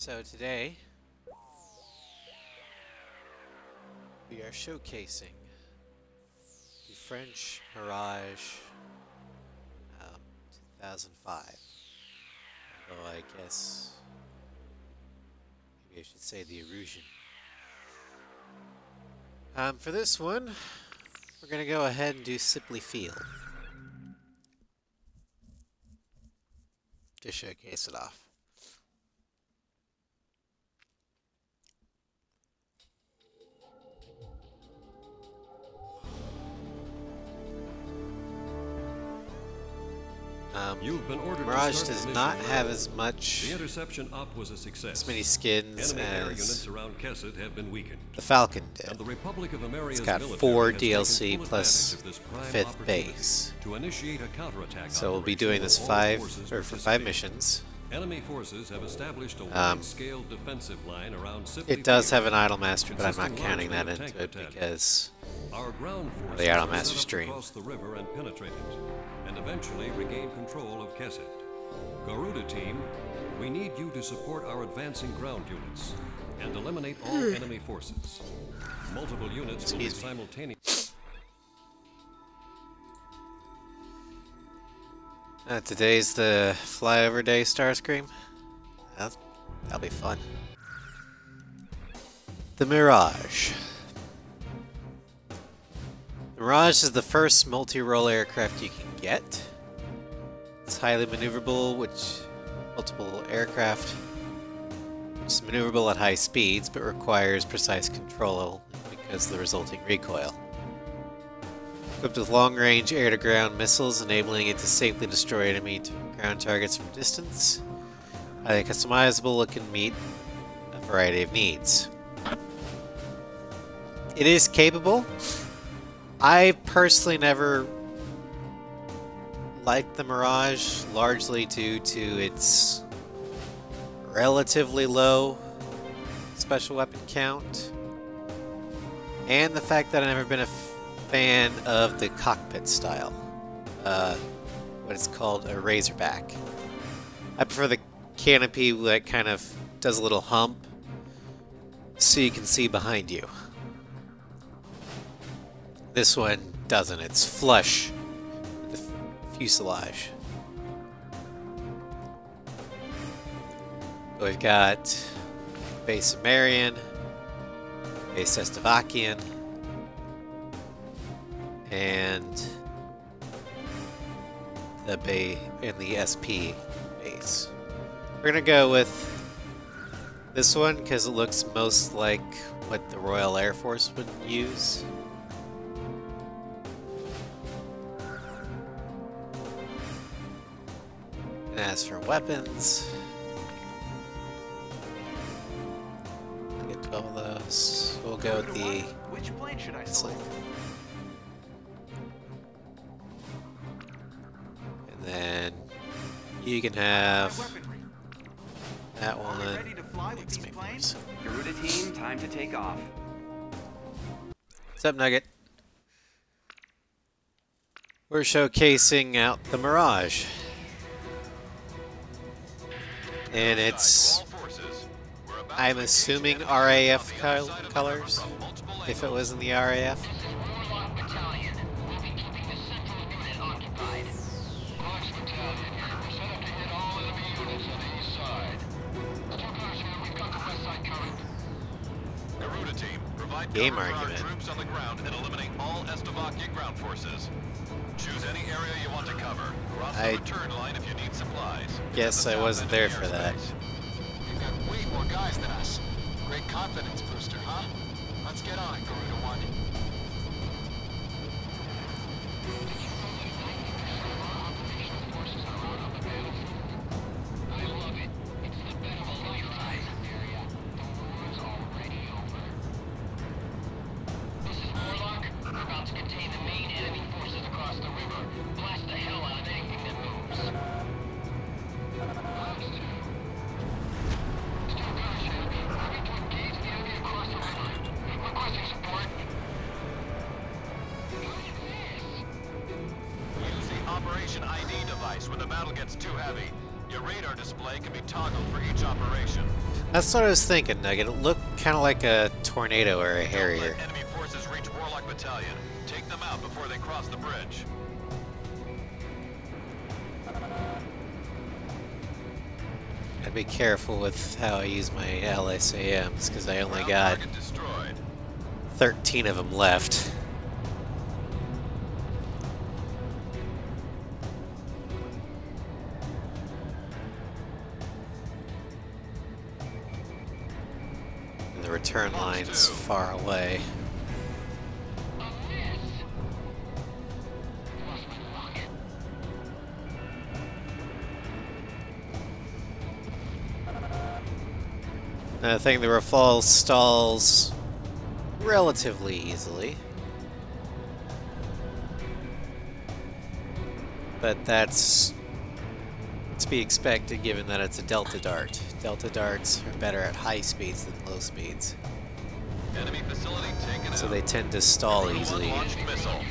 So today we are showcasing the French Mirage 2005. Although I guess maybe I should say the Illusion. For this one, we're going to go ahead and do Sipley Field to showcase it off. You've been ordered Mirage to does not have as much, the interception op was a success. as many skins Enemy air as units around Kesset have been weakened. the Falcon did. And the Republic of Ameria's It's got military 4 has taken DLC full plus advantage of this prime 5th opportunity base. to initiate a counterattack So we'll be operation doing this where all forces for 5 participate. missions. Enemy forces have established a wide-scale defensive line around Sipley It does Field, have an Idle Master, but I'm not consisting counting that largely into of it tank because Our ground forces the Idle are Master set up stream. across the river and penetrate it, and eventually regain control of Kesset. Garuda team, we need you to support our advancing ground units and eliminate all enemy forces. Multiple units will be simultaneous. Today's the flyover day, Starscream. That'll be fun. The Mirage. The Mirage is the first multi-role aircraft you can get. It's highly maneuverable, multiple aircraft, which is maneuverable at high speeds, but requires precise control because of the resulting recoil. Equipped with long-range air-to-ground missiles, enabling it to safely destroy enemy ground targets from distance. Highly customizable, it can meet a variety of needs. It is capable. I personally never liked the Mirage, largely due to its relatively low special weapon count, and the fact that I've never been a fan of the cockpit style, what is called a Razorback. I prefer the canopy that kind of does a little hump so you can see behind you. This one doesn't, it's flush with the fuselage. We've got base of Marion, base Estevakian, and the SP base. We're gonna go with this one because it looks most like what the Royal Air Force would use. And as for weapons, I get 12 of those. We'll go with the Which plane should I select? And then you can have that one. Ready to fly with these planes? Garuda team, time to take off. What's up, Nugget? We're showcasing out the Mirage. And it's, I'm assuming RAF colors, if it was in the RAF. Game argument. Troops on the ground and eliminate all Estevakian ground forces. Choose any area you want to cover. Cross the return line if you need supplies. Guess I wasn't there for that. You've got way more guys than us. Great confidence booster, huh? Let's get on it, Garuda 1. Operation ID device when the battle gets too heavy. Your radar display can be toggled for each operation. That's what I was thinking, Nugget. It looked kind of like a tornado or a Don't Harrier. let enemy forces reach Warlock Battalion. Take them out before they cross the bridge. I'd be careful with how I use my LSAMs, because I only Ground got target destroyed. 13 of them left. And the return line's far away. I think the Rafale stalls relatively easily. But that's to be expected given that it's a Delta Dart. Delta Darts are better at high speeds than low speeds. Enemy facility taken So out. they tend to stall easily. Launched missile.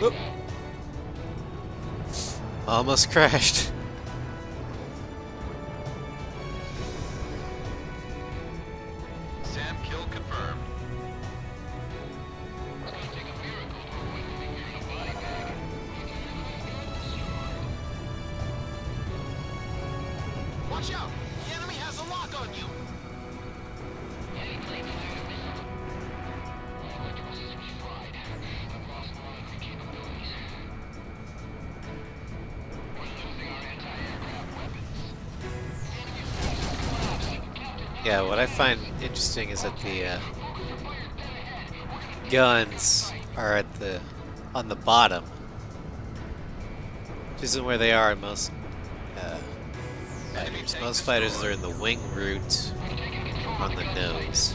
Oop. Almost crashed. SAM kill confirmed. Watch out! The enemy has a lock on you! Yeah, what I find interesting is that the guns are at on the bottom, which isn't where they are in most fighters. Most fighters are in the wing root on the nose.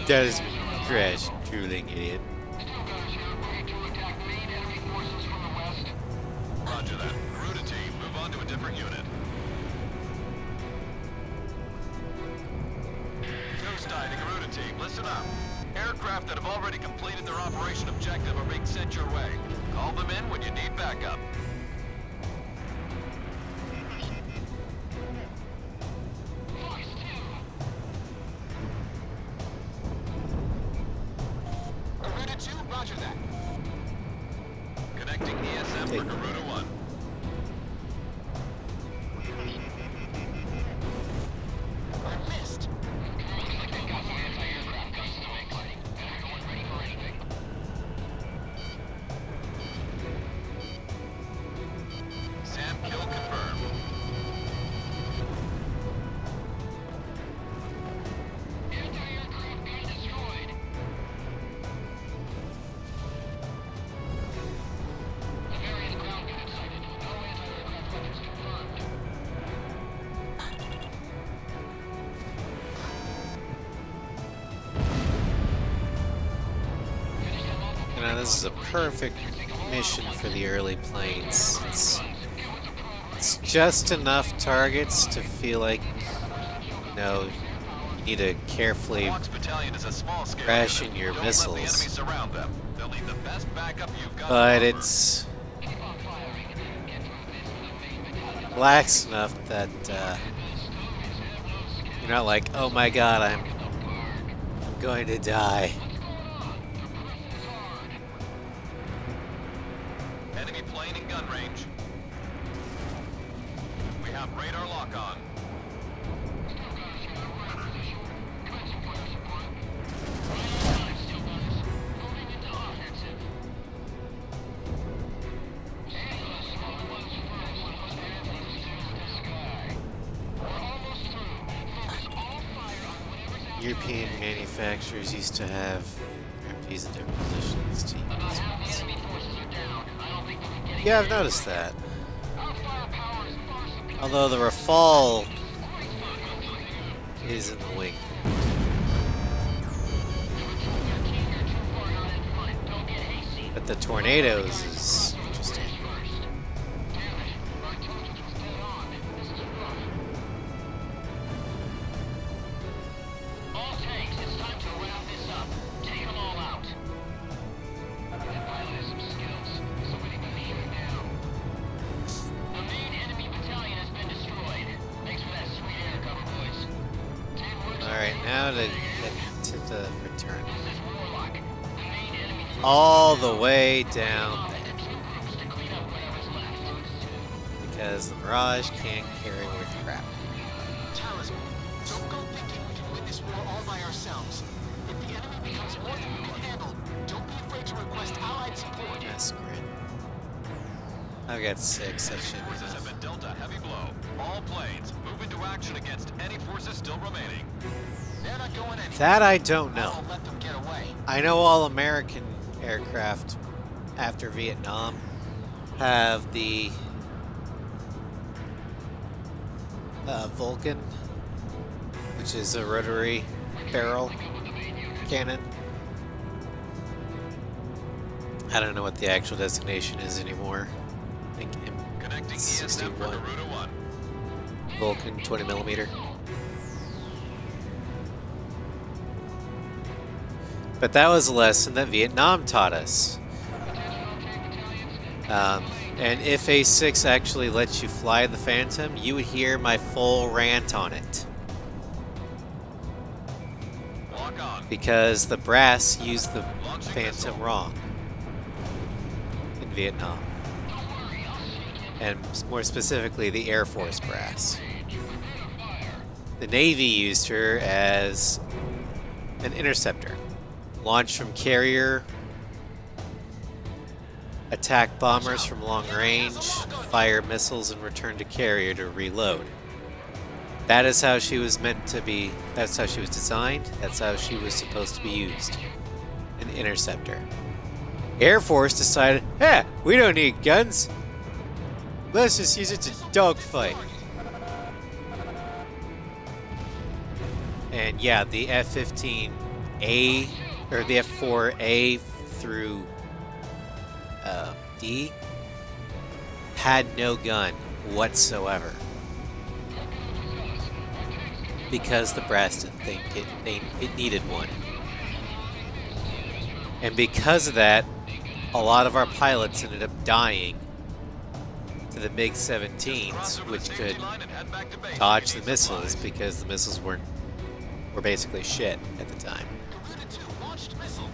Does crash, drooling idiot. Roger that. Garuda team, move on to a different unit. Ghostie to Garuda team, listen up. Aircraft that have already completed their operation objective are being sent your way. Call them in when you need backup. Garuda 2, roger that. Connecting ESM for Garuda 1. I missed. SAM kill confirmed. Anti-aircraft gun destroyed. Various ground units sighted. No anti-aircraft weapons confirmed. You know, this is a perfect mission for the early planes. It's just enough targets to feel like, you know, you need to carefully Fox Battalion is a small scale ration unit. your Don't let the enemy missiles. surround them. They'll need the best backup you've got. But to offer. it's lax enough that you're not like, oh my god, I'm going to die. Enemy plane in gun range. We have radar lock on. European manufacturers used to have MPs in different positions to use. Yeah, I've noticed that. Although the Rafale is in the wing. But the Tornadoes is interesting. All tanks, it's time to wrap this up. Take them all out. That pilot has some skills. Somebody better shoot him down. The main enemy battalion has been destroyed. Thanks for that sweet air cover, boys. Alright, now to get to the return. This is Warlock. The main enemy All the way down there. two groups to clean up whatever's left. Because the Mirage can't carry worth crap. Talisman, don't go thinking we can win this war all by ourselves. If the enemy becomes more than you can handle, don't be afraid to request allied support. Yes, great. I've got 6, that should be Forces have enough. been dealt a heavy blow. All planes, move into action against any forces still remaining. They're not going anywhere. That I don't know. I'll let them get away. I know all American aircraft after Vietnam have the Vulcan, which is a rotary barrel cannon. I don't know what the actual designation is anymore. I think Connecting ESM for 61 Garuda 1. Vulcan 20mm. But that was a lesson that Vietnam taught us. And if A6 actually lets you fly the Phantom, you would hear my full rant on it. Lock on. Because the brass used the Phantom wrong in Vietnam. And more specifically, the Air Force brass. The Navy used her as an interceptor. Launched from carrier, attack bombers from long range, fire missiles, and return to carrier to reload. That is how she was meant to be, that's how she was designed, that's how she was supposed to be used. An interceptor. Air Force decided, hey, we don't need guns. Let's just use it to dogfight. And yeah, the F-15A, or the F-4A through D, had no gun whatsoever. Because the brass didn't think it needed one. And because of that, a lot of our pilots ended up dying to the MiG-17s, which could dodge the missiles because the missiles were basically shit at the time. Garuda 2 launched missile.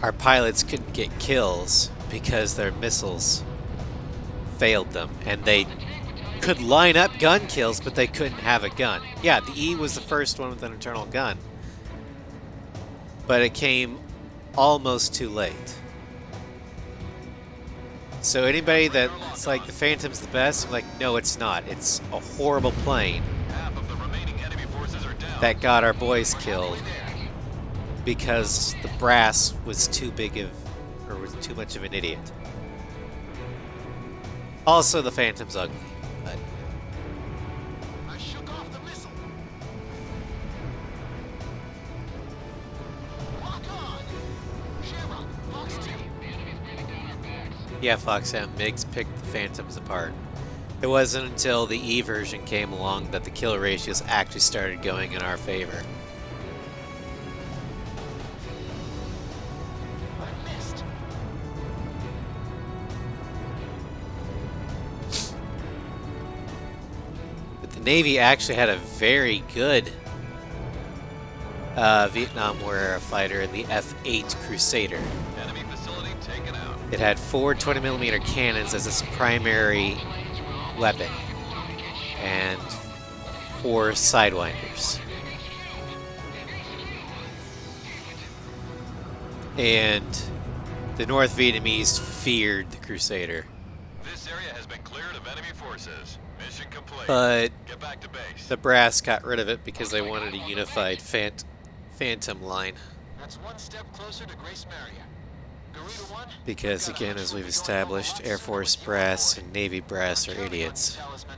Our pilots couldn't get kills because their missiles failed them, and they could line up gun kills, but they couldn't have a gun. Yeah, the E was the first one with an internal gun, but it came almost too late. So anybody that's like the Phantom's the best, I'm like, no, it's not. It's a horrible plane Half of the remaining enemy forces are down. that got our boys killed because the brass was too big of, or was too much of an idiot. Also, the Phantom's ugly, but I shook off the missile. Lock on. Shamrock, Fox 2. yeah, Foxhound MiGs picked the Phantoms apart. It wasn't until the E version came along that the kill ratios actually started going in our favor. I missed. But the Navy actually had a very good Vietnam War fighter in the F-8 Crusader. Enemy facility taken out. It had 4 20mm cannons as its primary weapon, and 4 Sidewinders. And the North Vietnamese feared the Crusader. This area has been cleared of enemy forces. Mission complete. But Get back to base. the brass got rid of it because they wanted a unified Phantom line. That's one step closer to Grace Maria. Garuda 1. Because again, as we've established, Air Force brass and Navy brass are idiots. Talisman.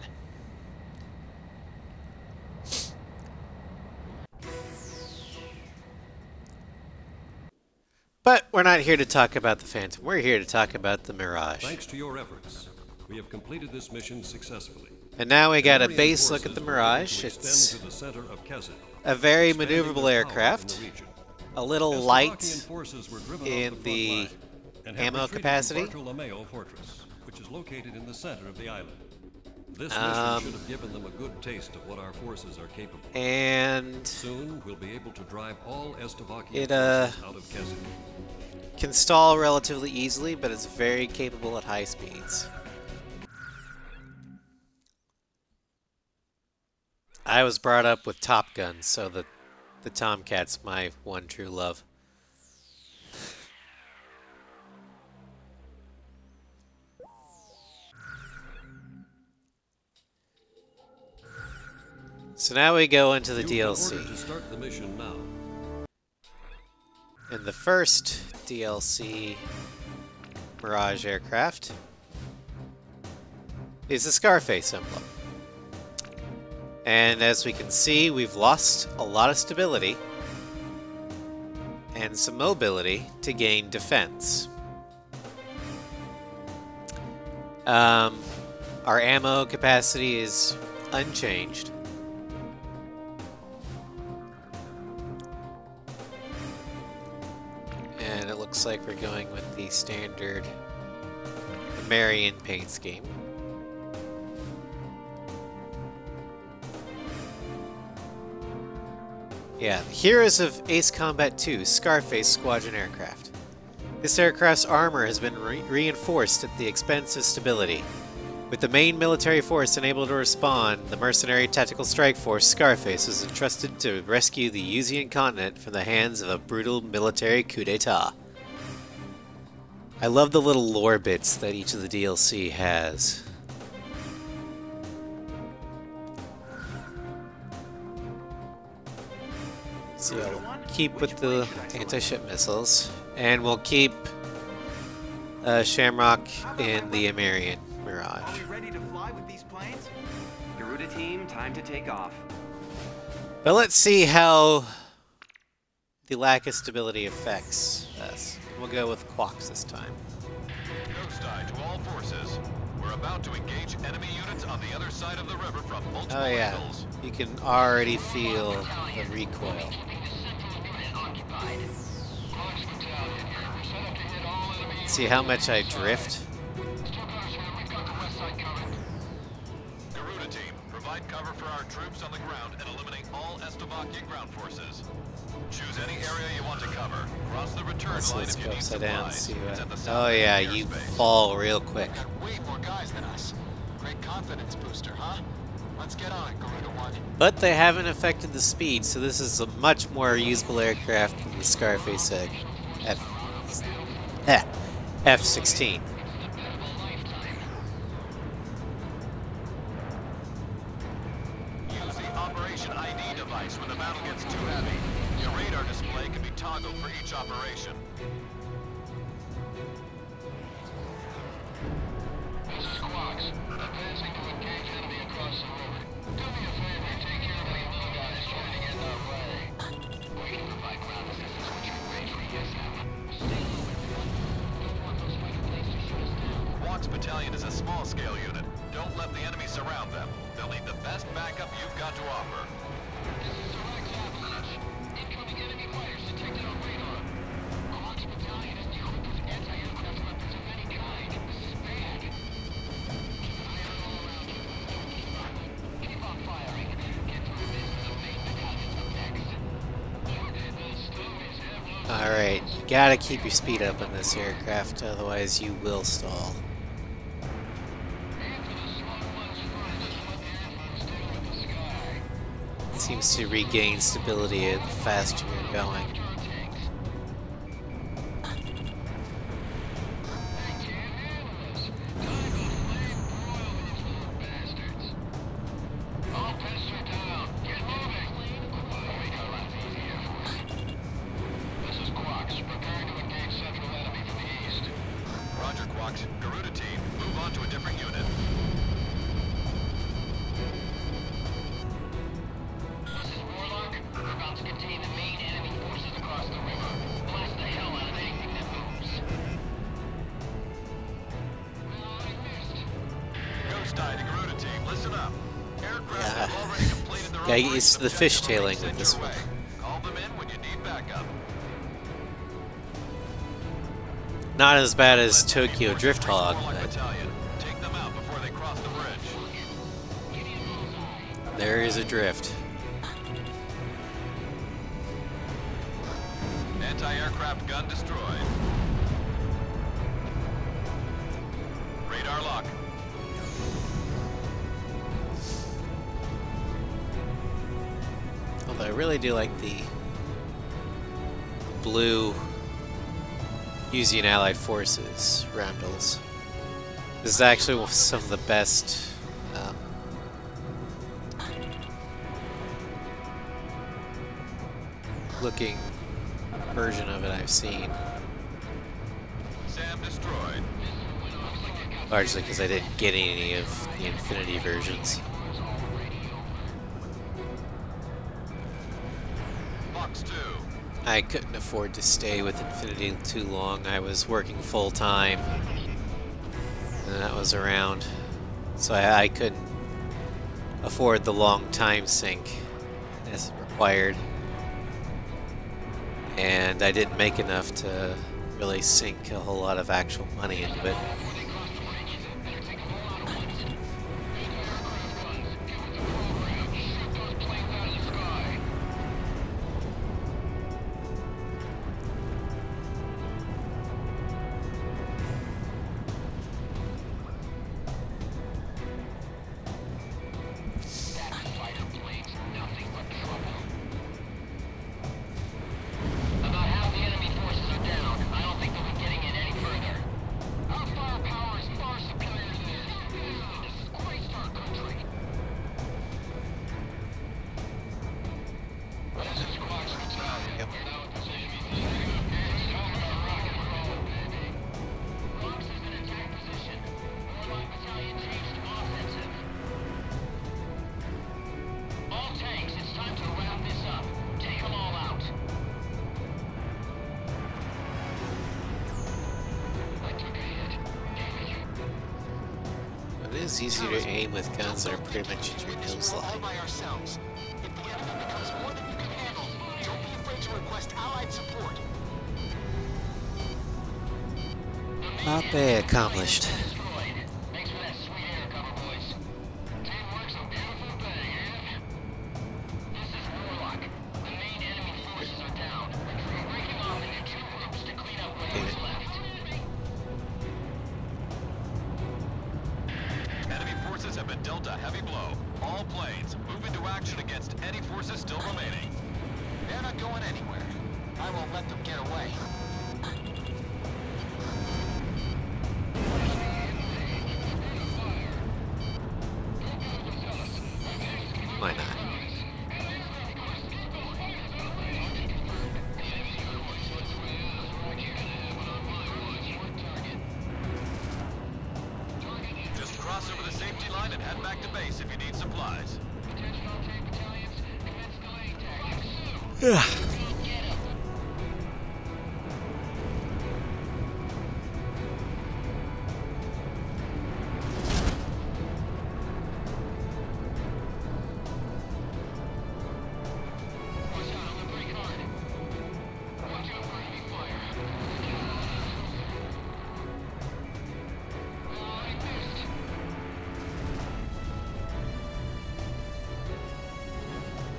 But we're not here to talk about the Phantom. We're here to talk about the Mirage. Thanks to your efforts, we have completed this mission successfully. And now we got a Alien base look at the forces were able Mirage. to extend It's to the center of Kesset, a very expanding maneuverable their power aircraft, in the region. a little As light Slovakian forces were driven in off the front line and have ammo retreated to capacity. Bartolomeo Fortress, which is located in the center of the island. This mission should have given them a good taste of what our forces are capable of. and Soon, we'll be able to drive all Slovakian It, forces out of Kesset. can stall relatively easily, but it's very capable at high speeds. I was brought up with Top Gun, so the Tomcat's my one true love. So now we go into the You've been ordered DLC. to start the mission now. And the first DLC Mirage aircraft is the Scarface emblem. And as we can see, we've lost a lot of stability and some mobility to gain defense. Our ammo capacity is unchanged. And it looks like we're going with the standard Marion paint scheme. Yeah, Heroes of Ace Combat 2 Scarface Squadron aircraft. This aircraft's armor has been reinforced at the expense of stability. With the main military force unable to respond, the mercenary tactical strike force Scarface was entrusted to rescue the Yuzian continent from the hands of a brutal military coup d'etat. I love the little lore bits that each of the DLC has. So yeah, we'll keep with the anti-ship missiles, and we'll keep Shamrock in the Amerian Mirage. Are we ready to fly with these planes? Garuda team, time to take off. But let's see how the lack of stability affects us. We'll go with Quacks this time. Ghost Eye to all forces. We're about to engage enemy units on the other side of the river from multiple Oh yeah, angles. you can already feel the recoil. See how much I drift? Garuda team, provide cover for our troops on the ground and eliminate all Slovakian ground forces. Choose any area you want to cover. Cross the return Let's line if go you need upside down and supplies. see It's at the what... south Oh end yeah, of the you airspace. fall real quick. Got way more guys than us. Great confidence booster, huh? Let's get on it, Garuda 1. But they haven't affected the speed, so this is a much more usable aircraft than the Scarface F-16. Use the Operation ID device when the battle gets too heavy. Your radar display can be toggled for each operation. This is Quacks. Advancing to engage enemy across the river. Do me a favor and take care of any little guys trying to get in our way. We can provide ground assistance when you're ready for ESM. Stay low, everyone. Don't want those fighter planes to shoot us down. Quacks Battalion is a small-scale unit. Don't let the enemy surround them. They'll need the best backup you've got to offer. This is direct avalanche. Incoming enemy fighters detected on radar. Quacks Battalion is equipped with anti-aircraft weapons of any kind. This is bad. Keep an eye out all around you. Don't keep up. Keep on firing. Get to the base of the main battalions up next. The stories have looked... Alright, you gotta keep your speed up in this aircraft, otherwise you will stall. It seems to regain stability the faster you're going. This is Quacks, preparing to engage central enemy from the Gotta get used to the fishtailing with this one. Call them in when you need backup. Not as bad as Tokyo Drift Hog, Warlock but Battalion. Take them out before they cross the bridge. there is a drift. Anti-aircraft gun destroyed. Radar lock. Although I really do like the blue using Allied forces roundels. This is actually some of the best looking version of it I've seen. Sam destroyed. Largely because I didn't get any of the Infinity versions. Box 2. I couldn't afford to stay with Infinity too long. I was working full time, and that was around, so I couldn't afford the long time sink as required, and I didn't make enough to really sink a whole lot of actual money into it. It's easier to aim with guns that are pretty much in your nose All line. by ourselves. If the enemy becomes more than you can handle, don't be afraid to request allied support. Mape accomplished. Thanks for that sweet air cover, boys. Teamwork's a beautiful thing, and this is Warlock. The main enemy forces are down. We're breaking off into 2 groups to clean up whatever's left. Enemy forces have been dealt a heavy blow. All planes, move into action against any forces still remaining. They're not going anywhere. I won't let them get away. Why not? Just cross over the safety line and head back to base if you need supplies. Yeah.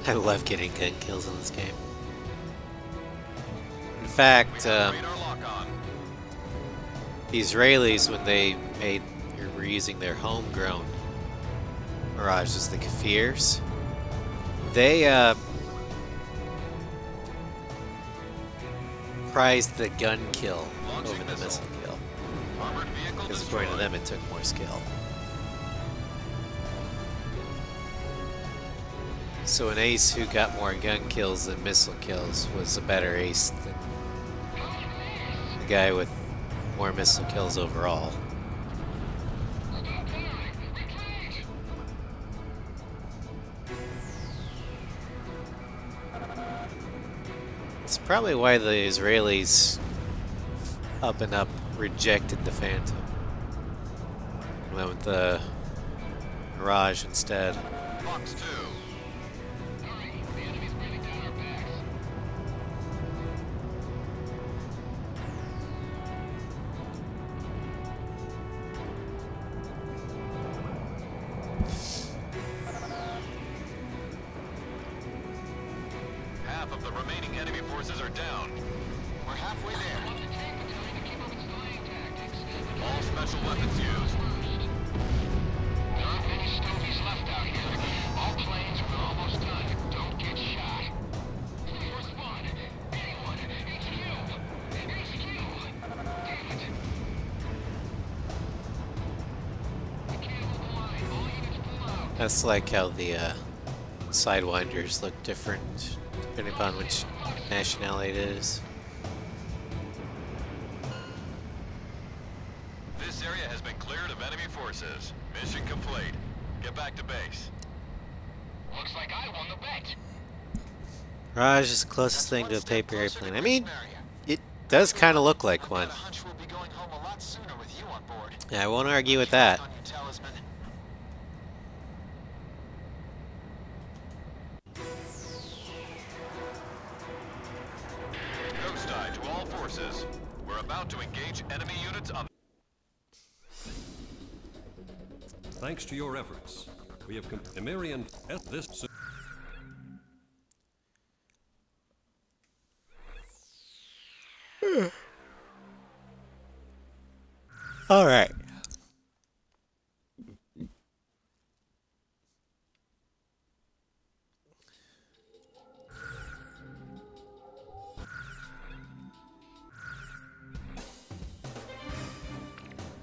I love getting gun kills in this game. In fact, Radar lock on. the Israelis, when they were using their homegrown Mirages, the Kafirs, they prized the gun kill over the missile kill. Armored vehicle Because destroyed. according to them, it took more skill. So an ace who got more gun kills than missile kills was a better ace than the guy with more missile kills overall. It's probably why the Israelis up and up rejected the Phantom and went with the Mirage instead. Box 2. forces are down. We're halfway there. All special weapons used. There aren't many stovies left out here. All planes, we're almost done. Don't get shot. First one. Anyone. HQ. HQ. Damn it. We can't hold the line. All units pull out. That's like how the Sidewinders look different depending upon which nationality it is. This area has been cleared of enemy forces. Mission complete. Get back to base. Looks like I won the bet. Mirage is the closest thing to a One step paper closer airplane. to I mean, Prismaria. it does kind of look like I've one. got a hunch we'll be going home a lot sooner with you on board. Yeah, I won't argue with that. On you, Talisman. Ghost Eye to all forces. We're about to engage enemy units on... Thanks to your efforts, we have Emirian at this. All right.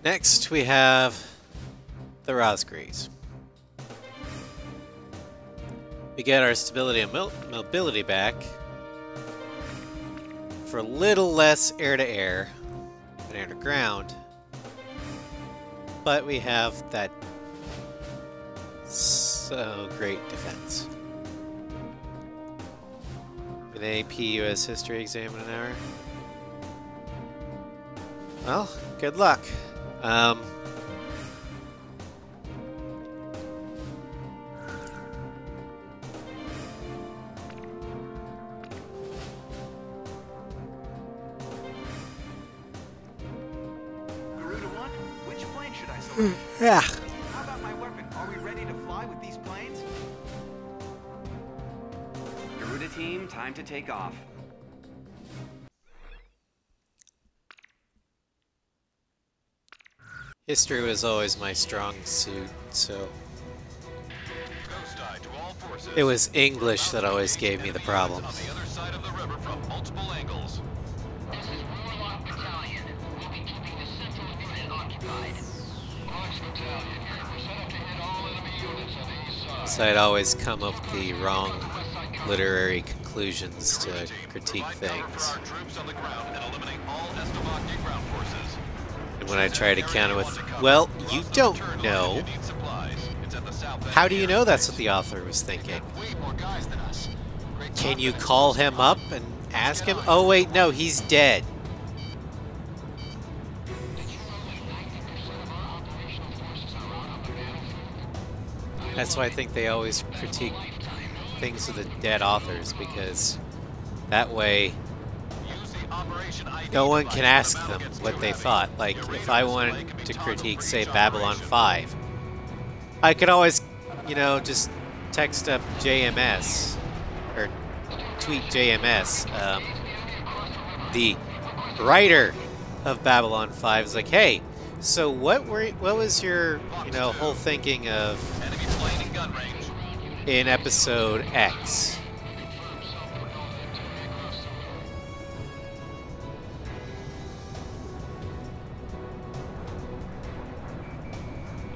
Next, we have the Rosgrees. We get our stability and mobility back for a little less air-to-air than air-to-ground, but we have that so great defense. An AP US History exam in an hour. Well, good luck. Garuda 1, which plane should I select? Yeah. How about my weapon? Are we ready to fly with these planes? Garuda team, time to take off. History was always my strong suit, so Ghost Eye to all forces. it was English that always gave me the Enemy problems. units on the other side of the river from multiple angles. This is Warlock Battalion. We'll be keeping the central unit occupied. Warlock's Battalion here. We're set up to hit all enemy units on the east side. So I'd always come up with the wrong literary conclusions to critique Find cover things. for our troops on the ground and eliminate all Estovaki ground forces. And when I try to counter with, well, you don't know. You need supplies. It's at the south end How do you here. know that's what the author was thinking? Way more guys than us. Great Can you confidence. call him up and ask him? Oh wait, no, he's dead. That's why I think they always critique things with the dead authors, because that way Use the Operation ID no one device can when the ask battle them gets what too they heavy. thought. Like, Your if radar I display wanted can be to toggled critique, for say, each Babylon operation. 5, I could always, you know, just text up JMS, or tweet JMS. The writer of Babylon 5 is like, hey, so what was your, you know, whole thinking of Enemy plane in gun range. in episode X?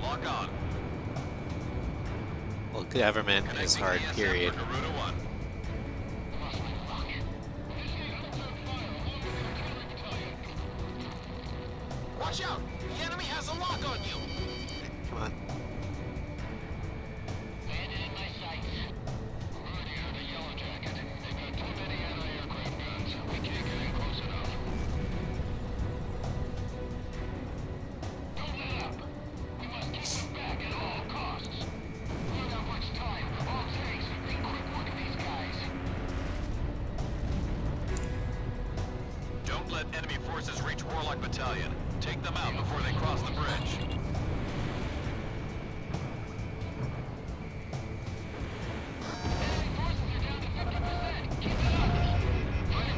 Lock on. Well, government is Connecting hard, ESM period. for Garuda 1. Watch out! The enemy has a lock on you! Come on. Landed in my sights. Already on the yellow jacket. They've got too many anti-aircraft guns. We can't get in close enough. Don't let up. We must keep them back at all costs. We don't have much time. All tanks, make quick work of these guys. Don't let enemy forces reach Warlock Battalion. Take them out before they cross the bridge. Enemy forces are down to 50%. Keep it up. Fighter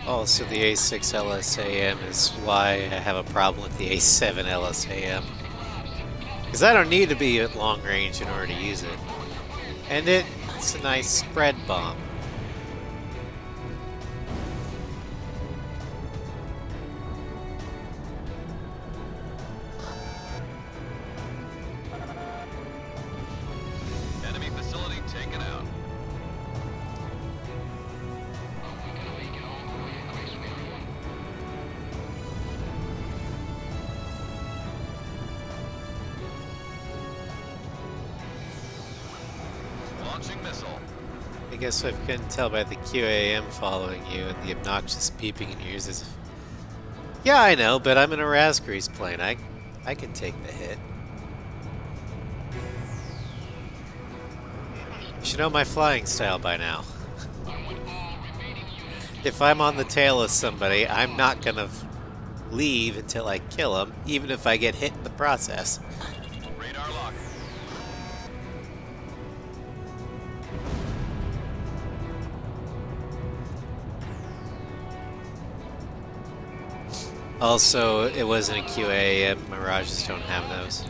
Also, the A6 LSAM is why I have a problem with the A7 LSAM. Because I don't need to be at long range in order to use it. And it's a nice spread bomb. Enemy facility taken out. Launching missile. I guess I couldn't tell by the QAM following you and the obnoxious beeping in your ears as if... Yeah, I know, but I'm in a Raspberry's plane. I can take the hit. You should know my flying style by now. If I'm on the tail of somebody, I'm not gonna leave until I kill them, even if I get hit in the process. Radar lock. Also, it wasn't a QA, Mirages don't have those.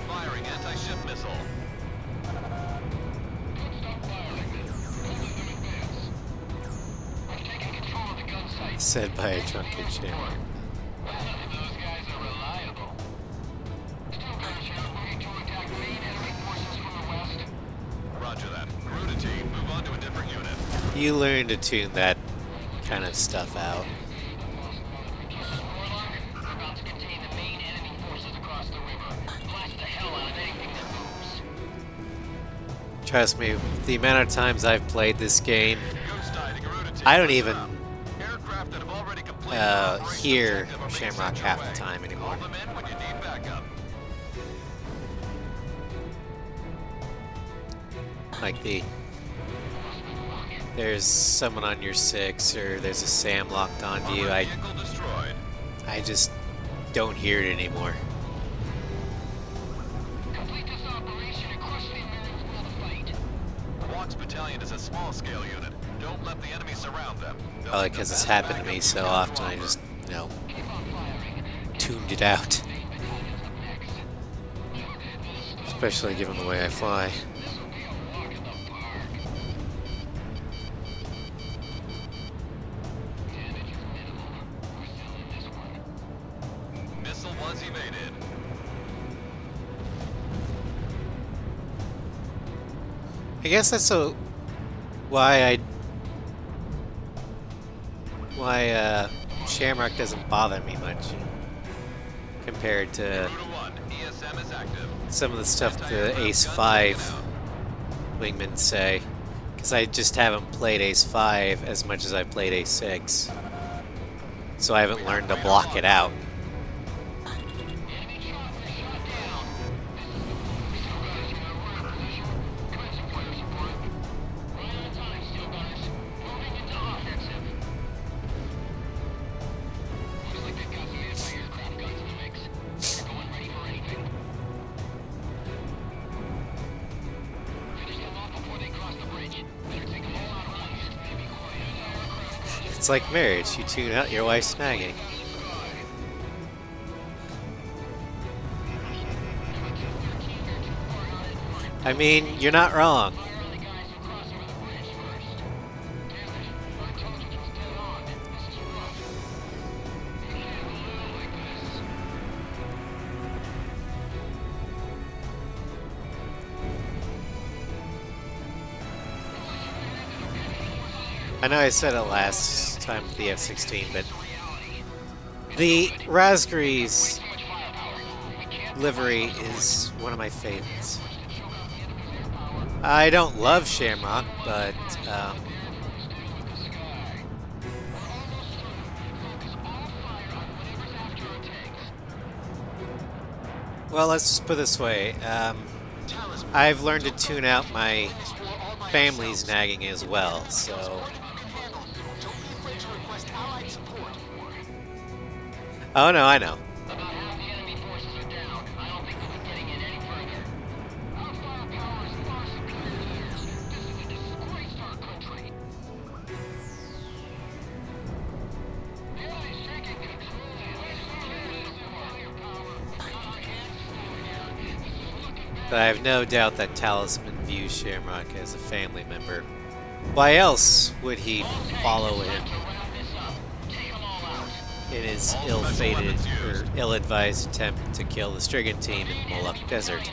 Firing anti-ship missile. Said by a drunken champ. Those guys are reliable. Moving to attack main enemy forces from the west. Roger that. Garuda team, move on to a different unit. You learn to tune that kind of stuff out. We're about to contain the main enemy forces across the river. Blast the hell out of anything that moves. Trust me, the amount of times I've played this game, Ghost eye to Garuda team. I don't Listen even up. Aircraft that have already completed their operational hear objective are being Shamrock sent your half way. the time anymore. Call them in when you need backup. Like there's someone on your 6 or there's a SAM locked onto you. Armored vehicle destroyed. I just don't hear it anymore. Complete this operation and crush the Americans while the fight. Watts Battalion is a small-scale unit. Don't let the enemy surround them. They'll Probably need because the it's best happened to backup me you so can often, I offer. just, you know, Keep on firing. tuned it out. Main battalion's up next. Especially given the way I fly. This'll be a walk in the park. Damage is minimal. We're still in this one. Missile was evaded. I guess that's why Shamrock doesn't bother me much compared to Garuda 1, ESM is active. some of the stuff the Ace 5 wingmen say. Because I just haven't played Ace 5 as much as I played Ace 6. So I haven't learned to block it out. Enemy chopper shot down. Steel gunners, you know, we're in position. Commencing fire support. Right on time, steel gunners. Moving into offensive. Looks like they've got some anti-aircraft guns in the mix. They're going ready for anything. Finish them off before they cross the bridge. Better take them all out at once. Maybe quite anti-aircraft. It's like marriage, you tune out your wife's nagging. I mean, you're not wrong. Fire on the guys who cross over the bridge first. Damn it. Our intelligence was dead on. This is rough. You can't hold out like this. I know I said it last time with the F-16, but the Raspberry's livery is one of my favorites. I don't love Shamrock, but well, let's just put it this way. I've learned to tune out my family's nagging as well, so Oh no, I know. About half the enemy forces are down. I don't think they'll be getting in any further. Our firepower is far superior to theirs. This is a disgrace to our country. The enemy's taking control. But I have no doubt that Talisman views Shamrock as a family member. Why else would he follow him in his ill-fated or ill-advised attempt to kill the Strigan team in the Moloch Desert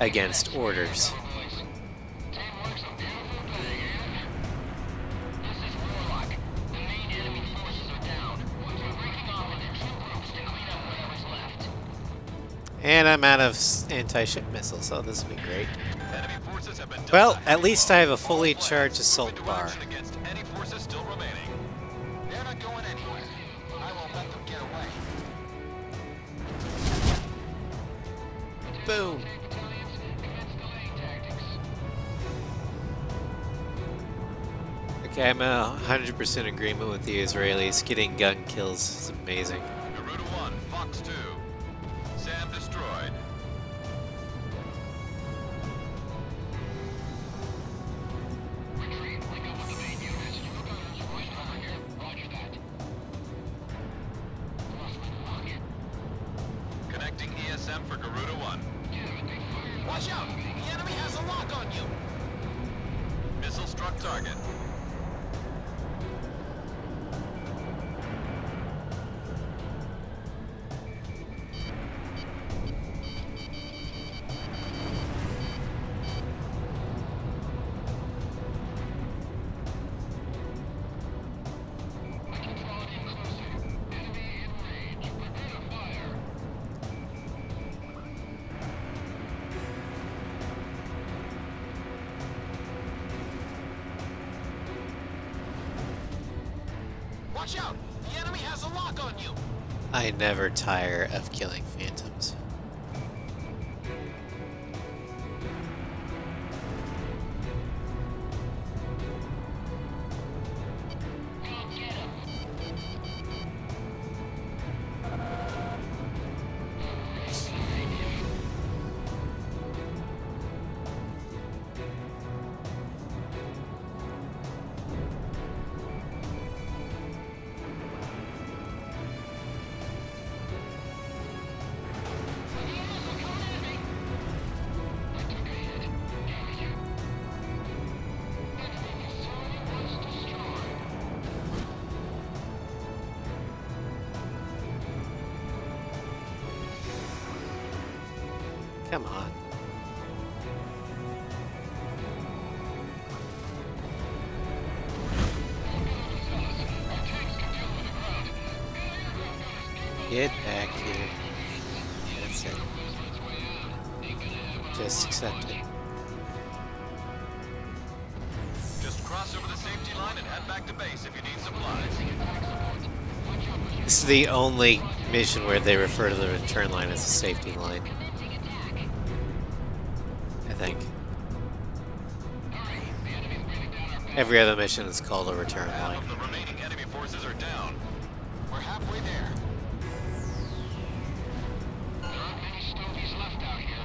against orders? And I'm out of anti-ship missiles, so this will be great. Enemy forces have been Well, done. at least I have a fully charged assault Into bar. action against any forces still remaining. They're not going anywhere. I won't let them get away. Boom! Okay, I'm 100% agreement with the Israelis. Getting gun kills is amazing. Garuda 1, Fox 2. Sam destroyed. Connecting ESM for Garuda 1. Watch out! The enemy has a lock on you! Missile struck target. Watch out! The enemy has a lock on you! I never tire of killing phantoms. Come on. Get back here. That's it. Just accept it. Just cross over the safety line and head back to base if you need supplies. This is the only mission where they refer to the return line as a safety line. I think. Every other mission is called a return line. Half of the remaining enemy forces are down. We're halfway there. There aren't many stovies left out here.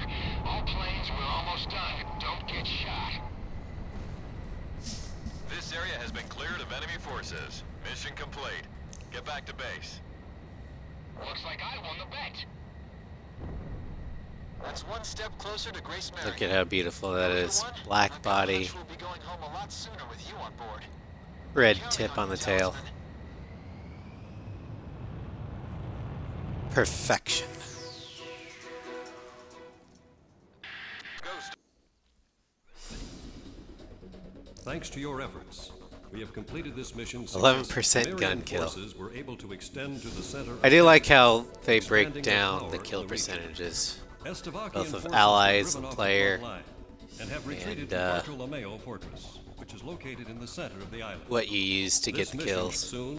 All planes, we're almost done. Don't get shot. This area has been cleared of enemy forces. Mission complete. Get back to base. Looks like I won the bet. That's one step closer to Grace Mary. Look at how beautiful that is. Black body, We'll be going home a lot sooner with you on board. red Counting tip on you, the tail. Talisman. Perfection. Ghost. Thanks to your efforts, we have completed this mission. 11% gun kill. Forces were able to extend to the center. I do like how they break Expanding down their the power kill in the region. percentages. Estavakian both of forces allies were driven and off the player, front line and have retreated and, to Bartolomeo Fortress, which is located in the center of the island. What you use to get This the mission kills. soon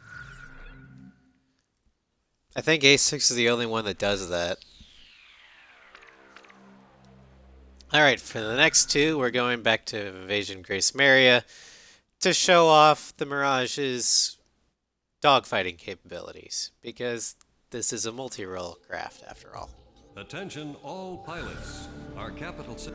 I think A6 is the only one that does that. Alright, for the next two, we're going back to Invasion Grace Maria to show off the Mirage's dogfighting capabilities, because this is a multi-role craft after all. Attention all pilots. Our capital city.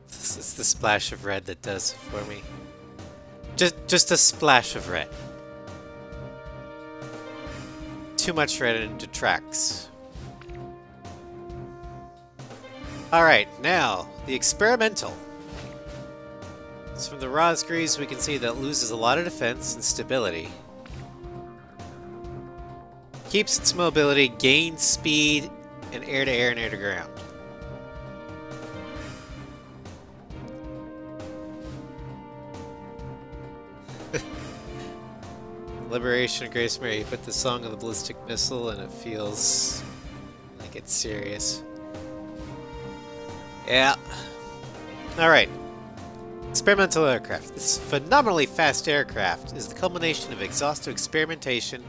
It's the splash of red that does it for me. Just a splash of red. Too much red and it detracts. Alright, now, the experimental. So from the Rosgreaves, we can see that it loses a lot of defense and stability. Keeps its mobility, gains speed, and air-to-air and air-to-ground. Liberation of Grace Mary. You put the song on the ballistic missile and it feels like it's serious. Yeah. Alright. Experimental aircraft. This phenomenally fast aircraft is the culmination of exhaustive experimentation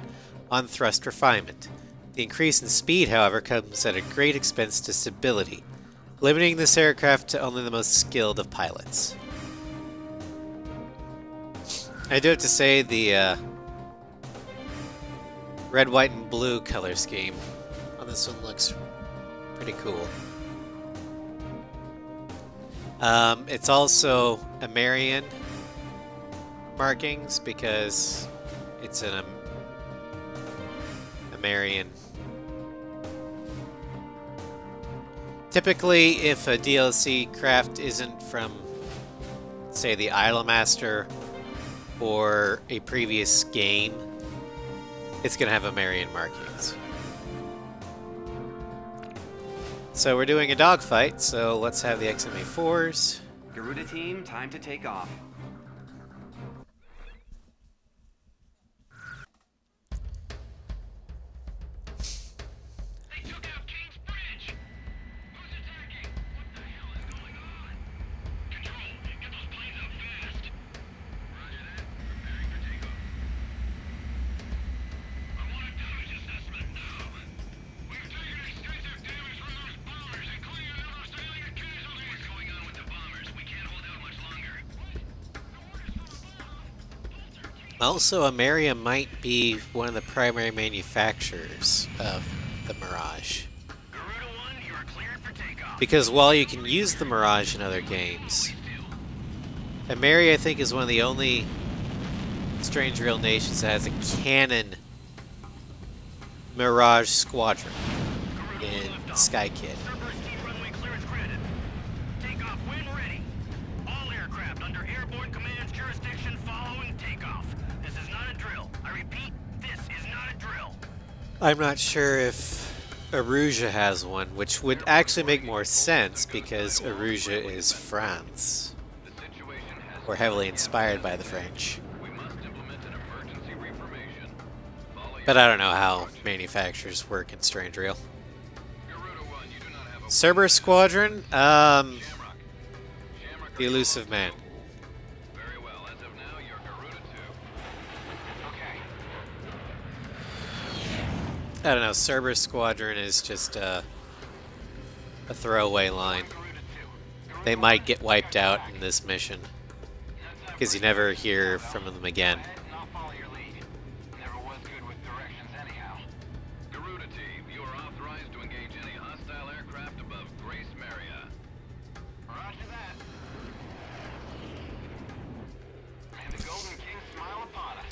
on thrust refinement. The increase in speed, however, comes at a great expense to stability, limiting this aircraft to only the most skilled of pilots. I do have to say the red, white, and blue color scheme on this one looks pretty cool. It's also American markings because it's an American. Typically, if a DLC craft isn't from, say, the Idolmaster or a previous game, it's going to have American markings. So we're doing a dogfight, so let's have the XMA-4s. Garuda team, time to take off. They took out King's Bridge! Who's attacking? What the hell is going on? Control, get those planes up fast! Roger that. Preparing for takeoff. I want a damage assessment now. We've taken extensive damage from those bombers, including a number of civilian casualties. What's going on with the bombers? We can't hold out much longer. Also, Ameria might be one of the primary manufacturers of the Mirage. Garuda 1, you are cleared for takeoff. Because while you can use the Mirage in other games, Ameria, I think, is one of the only strange real nations that has a canon Mirage squadron in Sky Kid. Cerberus team runway clearance granted. Takeoff when ready. All aircraft under airborne command's jurisdiction following takeoff. This is not a drill. I repeat, this is not a drill. I'm not sure if Aruja has one, which would actually make more sense because Aruja is France, or heavily inspired by the French. But I don't know how manufacturers work in Strange Real. Cerberus Squadron? The Elusive Man. Very well. As of now, you're Garuda 2. I don't know, Cerberus Squadron is just a throwaway line. They might get wiped out in this mission, because you never hear from them again. I'll follow your lead. Never was good with directions anyhow. Garuda team, you are authorized to engage any hostile aircraft above Grace Maria. Roger that. And the Golden King smile upon us.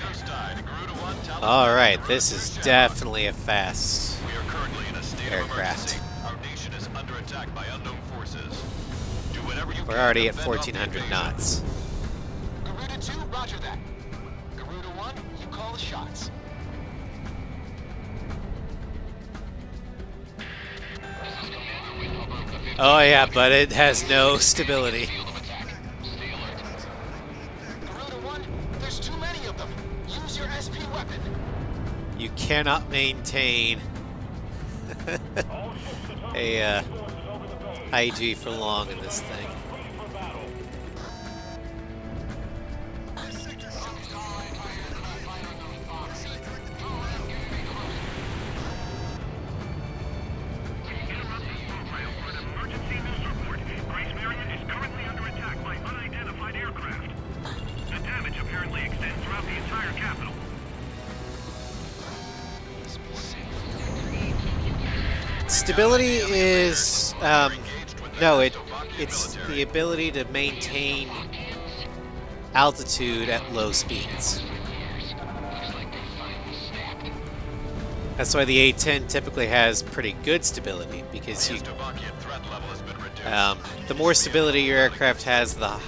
Ghost Eye to Garuda 1, tell Alright, this is definitely a fast We are currently in a state aircraft. of emergency. Our nation is under attack by unknown forces. Do whatever you We're can already to at fend off the 1400 invasion. knots. Garuda 2, roger that. Garuda 1, you call the shots. Oh yeah, but it has no stability. Garuda 1, there's too many of them. Use your SP weapon. You cannot maintain a IG for long in this thing. Stability is no, it's the ability to maintain altitude at low speeds. That's why the A-10 typically has pretty good stability, because you, the more stability your aircraft has, the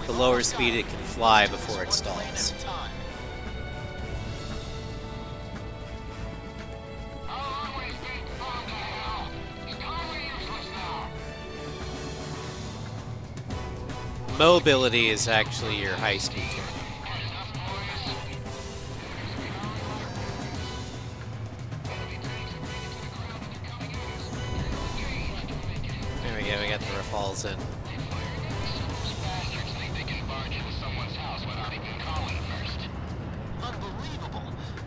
lower speed it can fly before it stalls. Mobility is actually your high-speed turn. There we go, we got the rafales in. Unbelievable.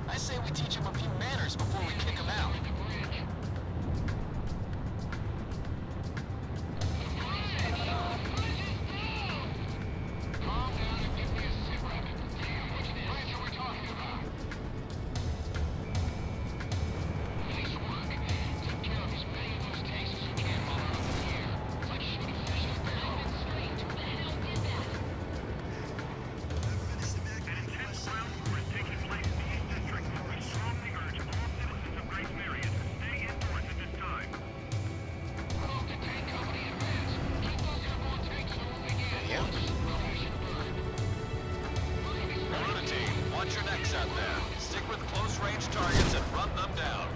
I say we teach him a few manners before we kick him out. Watch your necks out there. Stick with close-range targets and run them down.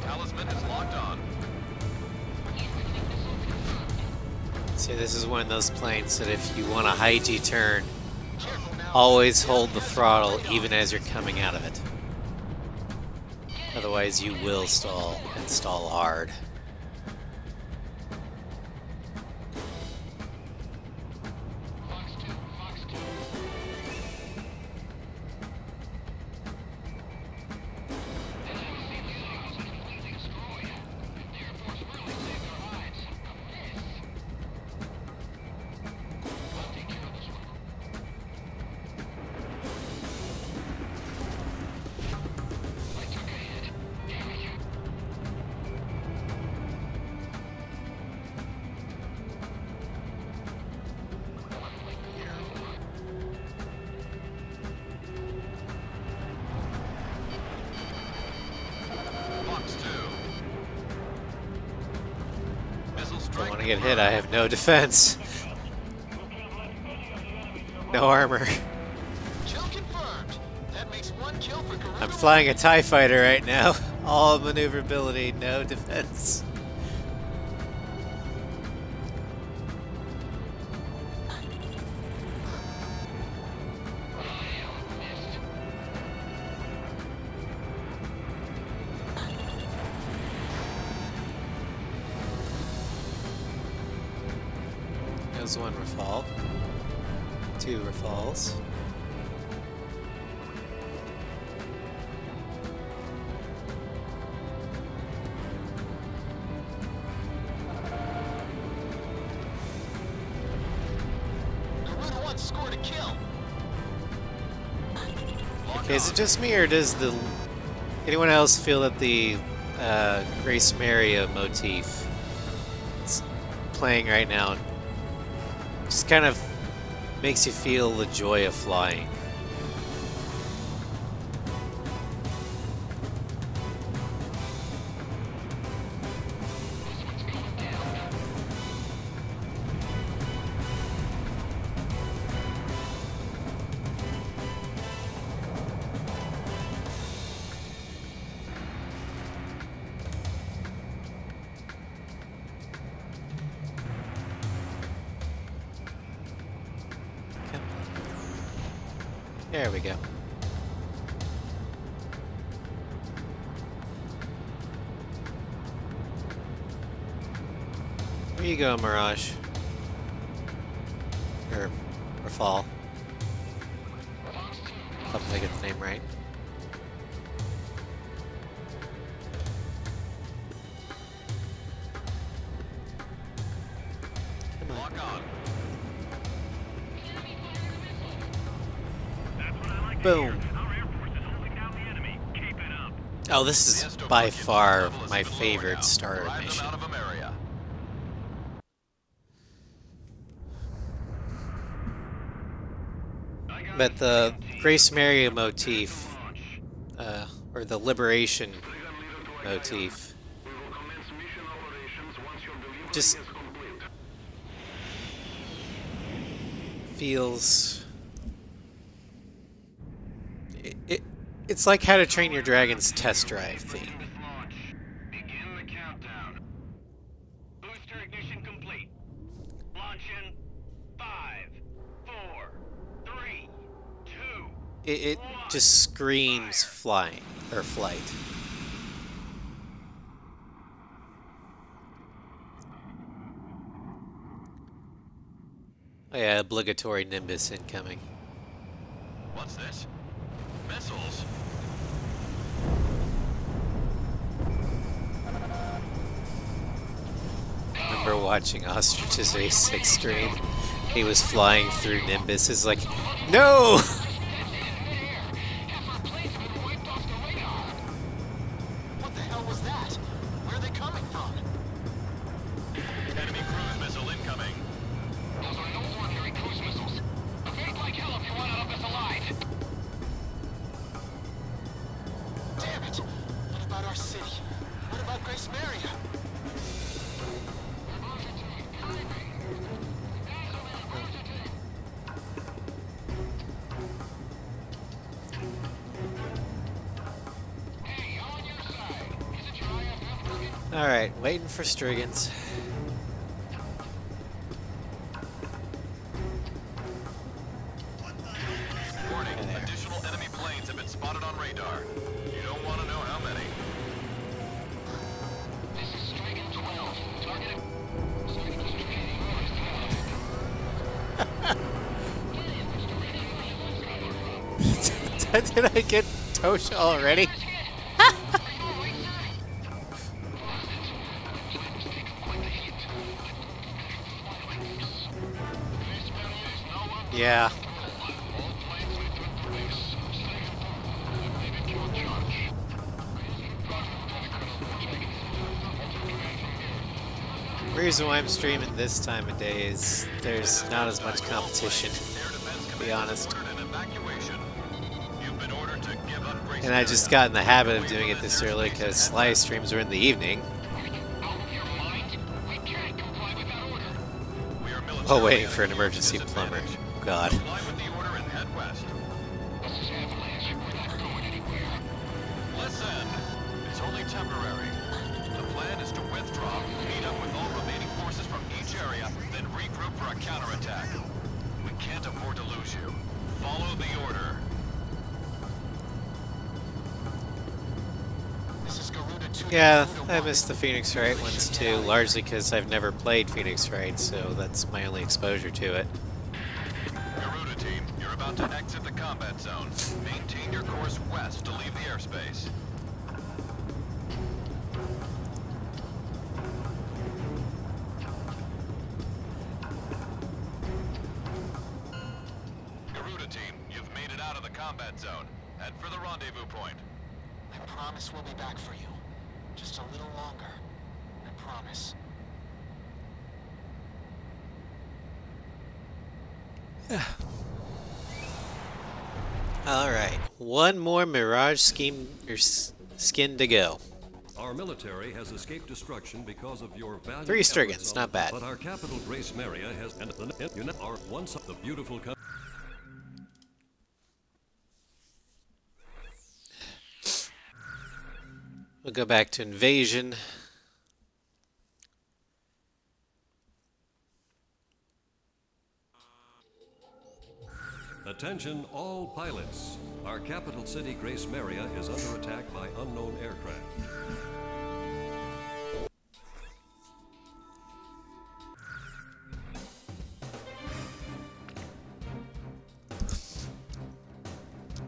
Talisman is locked on. See, this is one of those planes that if you want a high G turn, always hold the throttle even as you're coming out of it. Otherwise you will stall, and stall hard. Don't want to get hit, I have no defense. No armor. Kill confirmed. That makes one kill for Garuda. I'm flying a TIE fighter right now. All maneuverability, no defense. There's one rafale. Two rafales. Garuda 1 scored a kill. Okay, is it just me, or does anyone else feel that the Grace Maria motif is playing right now just kind of makes you feel the joy of flying? There we go. Where you go, Mirage? Or Rafale. Hope I get the name right. Come on. Lock on. That's what I like Boom. Oh, this is by far my favorite starter mission. But the Grace Maria motif, or the Liberation motif, just feels... It's like How to Train Your Dragon's test drive theme. Begin the countdown. Booster ignition complete. Launch in 5, 4, 3, 2. It just screams flying, or flight. Oh yeah, obligatory Nimbus incoming. What's this? Missiles? I remember watching Ostrich's A6 stream. He was flying through Nimbus. It's like, no! What the hell was that? Where are they coming from? Enemy cruise missile incoming. Those are no ordinary cruise missiles. Evade like hell if you want out of this alive. Damn it! What about our city? What about Grace Maria? Alright, waiting for Striggins. Warning, additional enemy planes have been spotted on radar. You don't want to know how many. This is Strigan 12. Target. Did I get Tosha already? Yeah. The reason why I'm streaming this time of day is there's not as much competition, to be honest. And I just got in the habit of doing it this early because live streams are in the evening. Oh, waiting for an emergency plumber. God. Listen, it's only temporary. The plan is to withdraw, meet up with all remaining forces from each area, then regroup for a counterattack. We can't afford to lose you. Follow the order. This is Garuda 2. Yeah, I missed the Phoenix Wright ones too, largely because I've never played Phoenix Wright, so that's my only exposure to it. Garuda team, you're about to exit the combat zone. Maintain your course west to leave the airspace. Garuda team, you've made it out of the combat zone. Head for the rendezvous point. I promise we'll be back for you. Just a little longer. I promise. Alright, one more Mirage skin to go. Our military has escaped destruction because of your valuable 3 Striggins, efforts, not bad. But our capital, Grace Maria, has and are once the beautiful country. We'll go back to Invasion. Attention all pilots. Our capital city, Grace Maria, is under attack by unknown aircraft.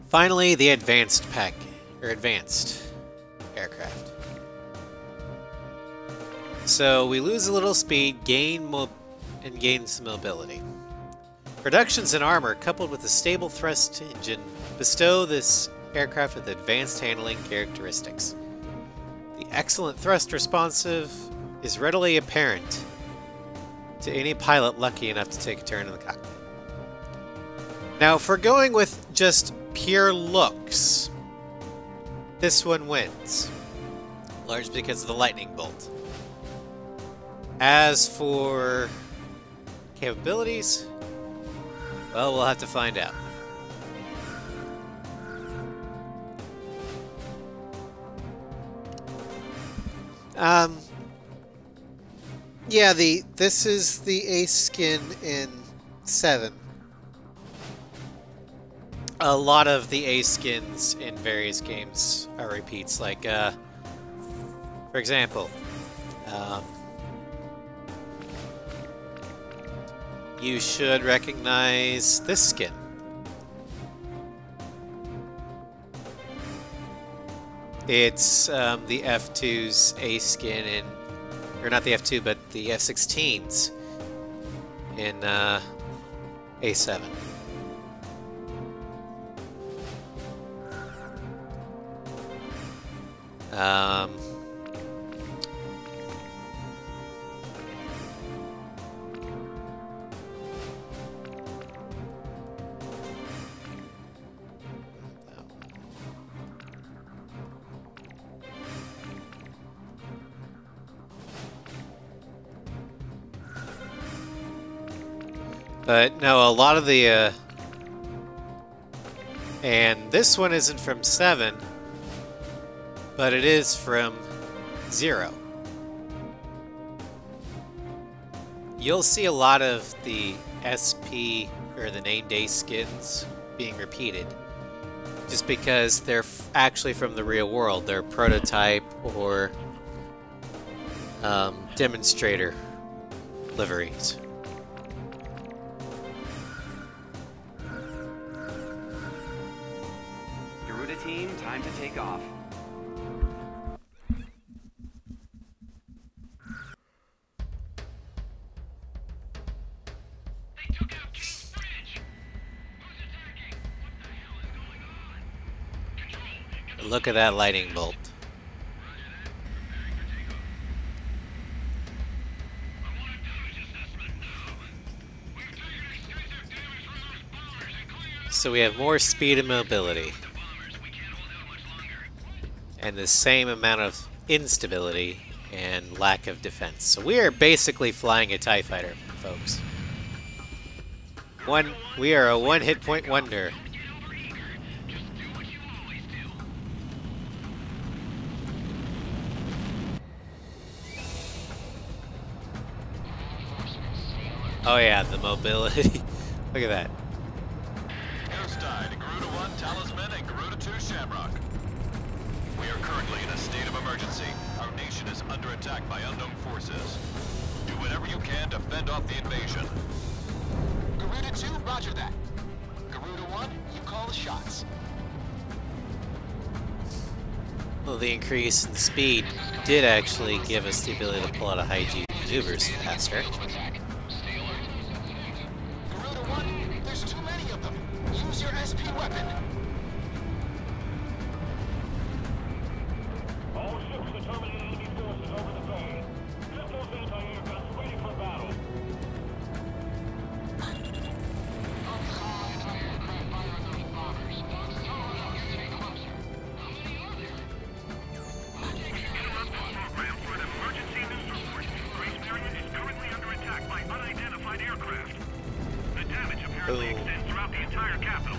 Finally, the advanced aircraft. So we lose a little speed, gain some mobility. Reductions in armor coupled with a stable thrust engine bestow this aircraft with advanced handling characteristics. The excellent thrust responsive is readily apparent to any pilot lucky enough to take a turn in the cockpit. Now, if we're going with just pure looks, this one wins, largely because of the lightning bolt. As for capabilities, well, we'll have to find out. Yeah, this is the ace skin in 7. A lot of the ace skins in various games are repeats, like, for example, you should recognize this skin. It's the F2's ace skin in, or not the F2, but the F-16's in A7. But no, a lot of the, and this one isn't from 7, but it is from 0. You'll see a lot of the SP, or the named ace skins, being repeated, just because they're actually from the real world. They're prototype or demonstrator liveries. Team, time to take off. They took out King's Bridge! Who's attacking? What the hell is going on? Control. Look at that lightning bolt. Roger that. Preparing for takeoff. I want a damage assessment now. We've taken extensive damage from those bombers, including... So we have more speed and mobility, and the same amount of instability and lack of defense. So we are basically flying a TIE fighter, folks. We are a one-hit point wonder. Oh yeah, the mobility. Look at that. Ghost Eye to Garuda 1 Talisman and Garuda 2 Shamrock. We are currently in a state of emergency. Our nation is under attack by unknown forces. Do whatever you can to fend off the invasion. Garuda 2, roger that. Garuda 1, you call the shots. Well, the increase in speed did actually give us the ability to pull out of high-G maneuvers faster. Garuda 1, there's too many of them. Use your SP weapon. All ships determining enemy forces over the bay. Get those anti-aircraft ready for battle. Anti-aircraft fire on those bombers. Someone else stay closer. How many are there? Interrupt this program for an emergency news report. Grace Period is currently under attack by unidentified aircraft. The damage apparently extends throughout the entire capital.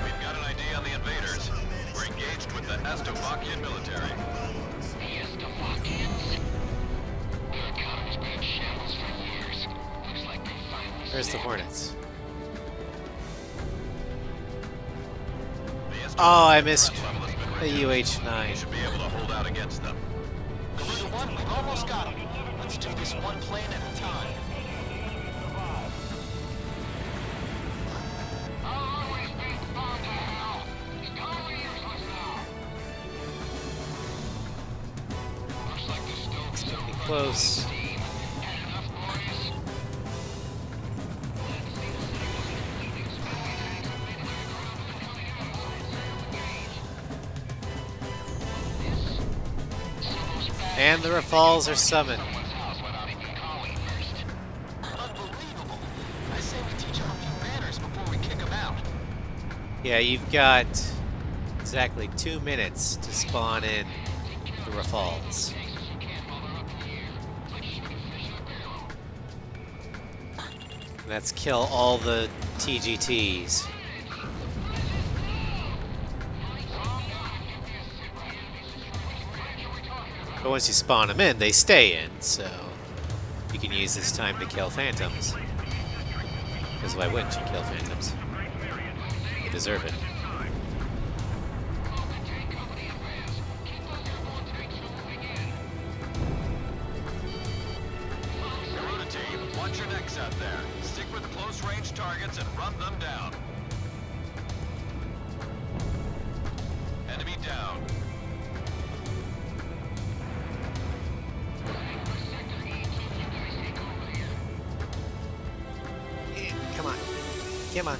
We've got an ID on the invaders. We're engaged with the Astovakian military. The Estovakians? Their economy's been in shambles for years. Looks like they finally Where's the snapped. Hornets? The Oh, I missed threat level has been the reduced. We UH-9. should be able to hold out against them. Garuda 1, we've almost got them. Let's do this one plane at a time. Our runway's being bombed to hell. Totally useless now. Looks like the Stokes Getting close. team And the Rafals are summoned. Unbelievable. I say we teach them a few manners before we kick them out. Yeah, you've got exactly 2 minutes to spawn in the Rafals. And that's kill all the TGTs. But once you spawn them in, they stay in, so you can use this time to kill phantoms. Because why wouldn't you kill phantoms? They deserve it. Garuda team, watch your necks out there. Stick with close-range targets and run them down. Enemy down. Come on. Come on.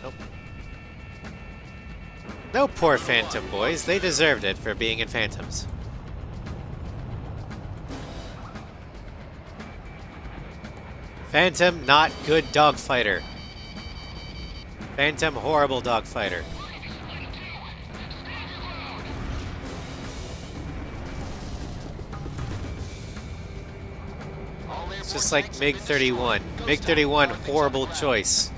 Nope. No, poor Phantom boys. They deserved it for being in Phantoms. Phantom, not good dogfighter. Phantom, horrible dogfighter. It's just like MiG-31. MiG-31, horrible choice.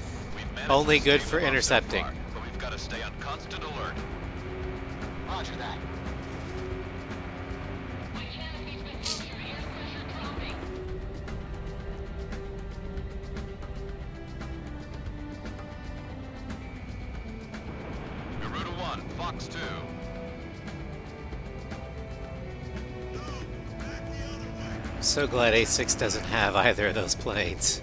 Only good for intercepting. But we've got to stay on constant alert. Roger that. Garuda 1, Fox 2. I'm so glad A6 doesn't have either of those planes.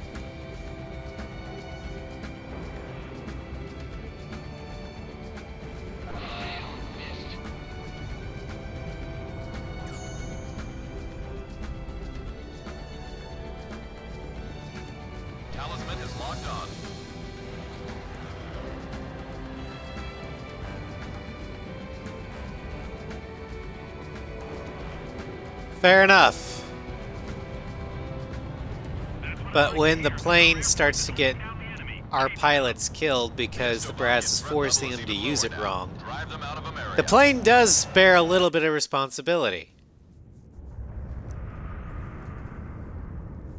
Talisman is locked on. Fair enough. But when the plane starts to get our pilots killed because the brass is forcing them to use it wrong, Drive them out of America. the plane does bear a little bit of responsibility.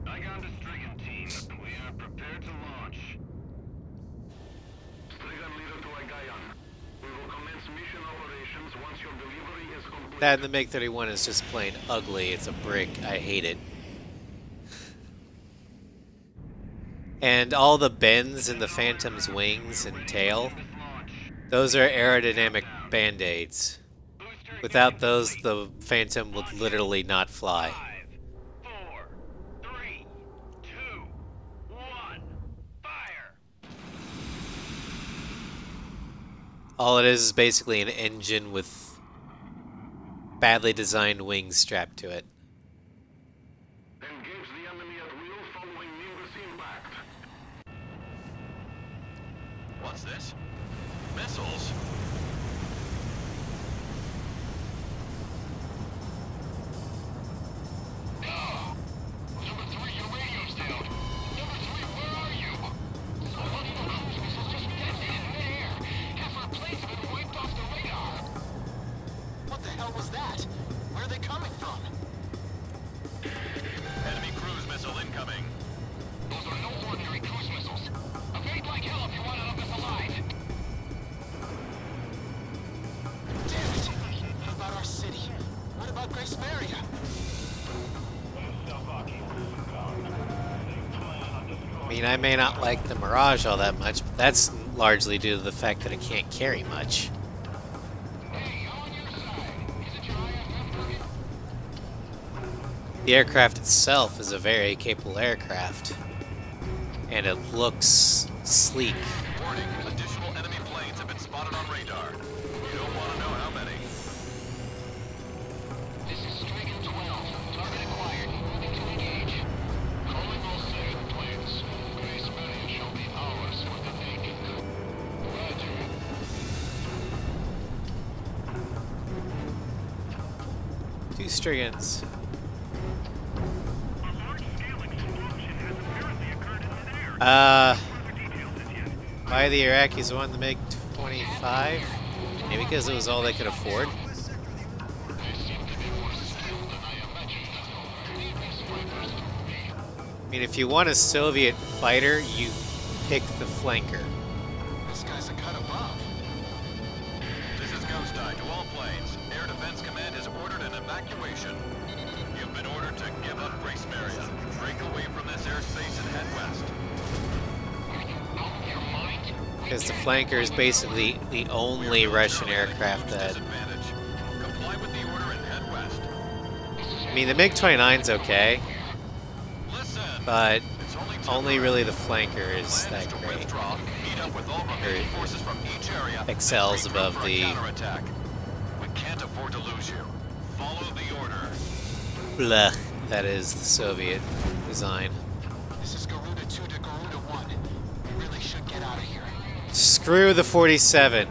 Icon to Strigan team. We are prepared to launch. Strigan leader to Igayan. We will commence mission operations once your delivery is complete. That and the MiG-31 is just plain ugly. It's a brick. I hate it. And all the bends in the Phantom's wings and tail, those are aerodynamic band-aids. Without those, the Phantom would literally not fly. 5, 4, 3, 2, 1, fire! All it is basically an engine with badly designed wings strapped to it. Engage the enemy at will following Nimbus impact. What's this? Missiles? Number 3, your radio's down. Number 3, where are you? One of your cruise missiles just detonated in midair. Half our planes have been wiped off the radar. What the hell was that? Where are they coming from? Enemy cruise missile incoming. Those are no ordinary cruise missiles. Evade like hell if you want out of this alive. Damn it! What about our city? What about Grace Maria? I mean, I may not like the Mirage all that much, but that's largely due to the fact that it can't carry much. Hey, on your side. Is it your IFF target? The aircraft itself is a very capable aircraft, and it looks sleek. Warning, additional enemy planes have been spotted on radar. You don't want to know how many. This is Strigan 12. Target acquired. Moving to engage. Calling all Peace Triggins. A large-scale explosion has apparently occurred in midair. Further details as yet. Why the Iraqis won the MiG-25? Maybe because it was all they could afford. I mean, if you want a Soviet fighter, you pick the flanker. This guy's a cut above. This is Ghost Eye to all planes. Air Defense Command has ordered an evacuation. You've been ordered to give up Grace Maria. Break away from this airspace and head west. Because the flanker is basically the only Russian aircraft that... Disadvantage. Comply with the order and head west. I mean, the MiG-29's okay, Listen. but It's only really the flanker is Plan that is to great. withdraw, meet up with all remaining forces from each area, Excels and regroup above for a the- counterattack. We can't afford to lose you. Follow the order. Blah. That is the Soviet design. This is Garuda 2 to Garuda 1. We really should get out of here. Screw the 47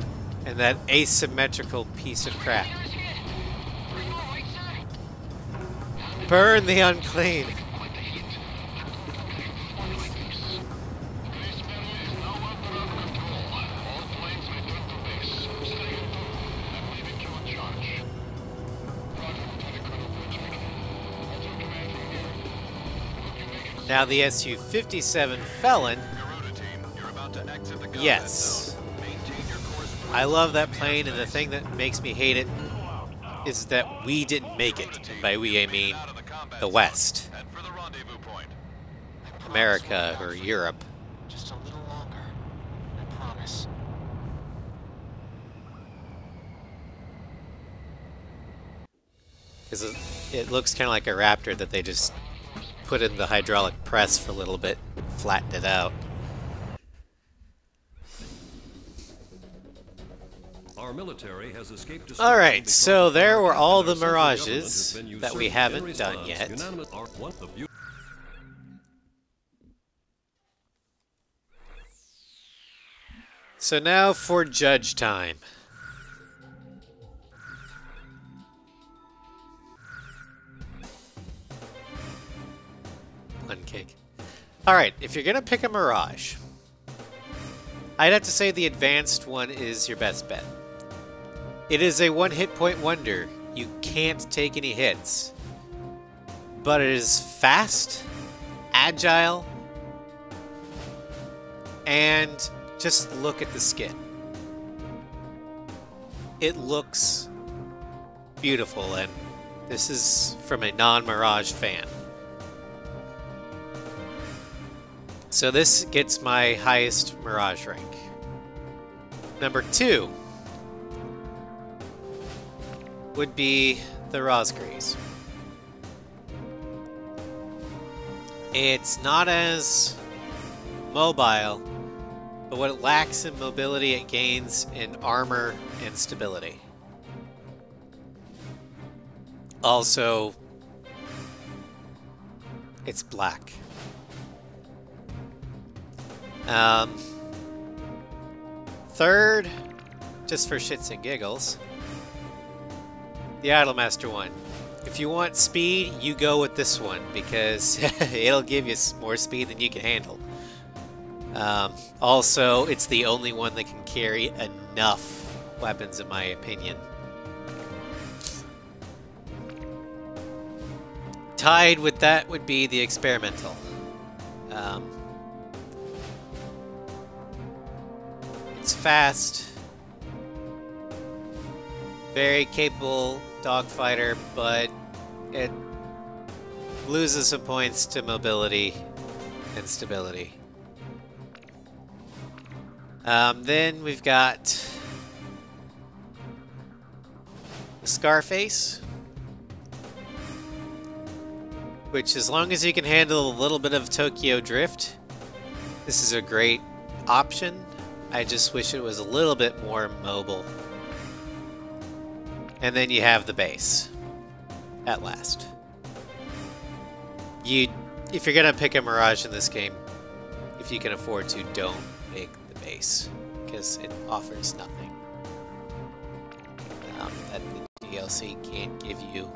and that asymmetrical piece of crap. Burn the unclean. Now the Su-57 Felon, Garuda team, you're about to exit the combat yes. zone. Maintain your course. I love that plane, and the thing that makes me hate it is that we didn't make it. And by we, I mean Out of the combat the zone. West, Head for the rendezvous point. I promise America, we'll or be out. Europe. Just a little longer. I promise. Because it looks kind of like a Raptor that they just put in the hydraulic press for a little bit, flattened it out. Our military has escaped destruction Alright, because so there were all our the central government has Mirages been that we usurped. haven't In done response, yet. unanimous- our- one of you- So now for judge time. One cake. Alright, if you're gonna pick a Mirage, I'd have to say the advanced one is your best bet. It is a one hit point wonder. You can't take any hits. But it is fast, agile, and just look at the skin. It looks beautiful, and this is from a non-Mirage fan. So this gets my highest Mirage rank. Number 2 would be the Rosgrees. It's not as mobile, but what it lacks in mobility, it gains in armor and stability. Also, it's black. Third, just for shits and giggles, the Idolmaster one. If you want speed, you go with this one because it'll give you more speed than you can handle. Also, it's the only one that can carry enough weapons, in my opinion. Tied with that would be the Experimental. It's fast, very capable dogfighter, but it loses some points to mobility and stability. Then we've got the Scarface, which, as long as you can handle a little bit of Tokyo Drift, this is a great option. I just wish it was a little bit more mobile. And then you have the base at last. If you're gonna pick a Mirage in this game, if you can afford to, don't make the base because it offers nothing. That the DLC can't give you